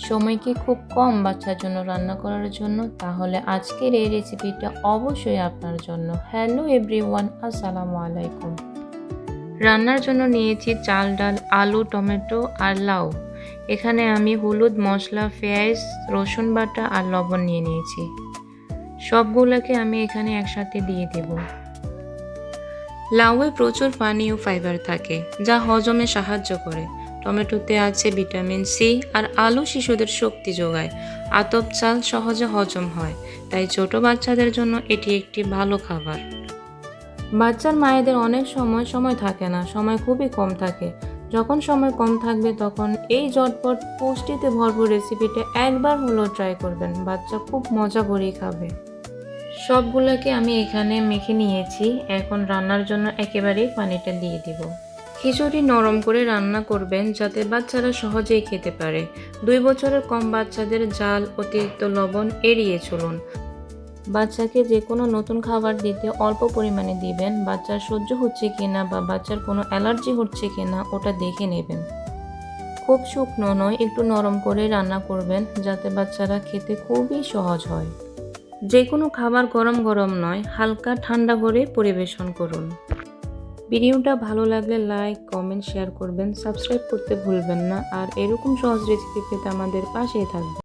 সময় কি খুব কম বাচ্চার জন্য রান্না করার জন্য? তাহলে আজকের এই রেসিপিটা অবশ্যই আপনার জন্য। হ্যালো এভরিওয়ান, আসসালামু আলাইকুম। রান্নার জন্য নিয়েছি চাল, ডাল, আলু, টমেটো আর লাউ। এখানে আমি হলুদ, মশলা, পেঁয়াজ, রসুন বাটা আর লবণ নিয়ে নিয়েছি। সবগুলোকে আমি এখানে একসাথে দিয়ে দেব। লাউয়ে প্রচুর পানি ও ফাইবার থাকে, যা হজমে সাহায্য করে। টমেটোতে আছে ভিটামিন সি আর আলু শিশুদের শক্তি যোগায়। আতপ চাল সহজে হজম হয়, তাই ছোট বাচ্চাদের জন্য এটি একটি ভালো খাবার। বাচ্চার মায়েদের অনেক সময় থাকে না, সময় খুবই কম থাকে। যখন সময় কম থাকবে তখন এই ঝটপট পুষ্টিতে ভরপুর রেসিপিটা একবার হলেও ট্রাই করবেন, বাচ্চা খুব মজা করেই খাবে। সবগুলোকে আমি এখানে মেখে নিয়েছি। এখন রান্নার জন্য একেবারেই পানিটা দিয়ে দিব। খিচুড়ি নরম করে রান্না করবেন যাতে বাচ্চারা সহজেই খেতে পারে। 2 বছরের কম বাচ্চাদের ঝাল, অতিরিক্ত লবণ এড়িয়ে চলুন। বাচ্চাকে যে কোনো নতুন খাবার দিতে অল্প পরিমাণে দিবেন। বাচ্চার সহ্য হচ্ছে কিনা বা বাচ্চার কোনো অ্যালার্জি হচ্ছে কিনা ওটা দেখে নেবেন। খুব শুকনো নয়, একটু নরম করে রান্না করবেন যাতে বাচ্চারা খেতে খুবই সহজ হয়। যে কোনো খাবার গরম গরম নয়, হালকা ঠান্ডা করে পরিবেশন করুন। ভিডিওটা ভালো লাগলে লাইক, কমেন্ট, শেয়ার করবেন। সাবস্ক্রাইব করতে ভুলবেন না। আর এরকম সহজ রেসিপি পেতে আমাদের পাশেই থাকবেন।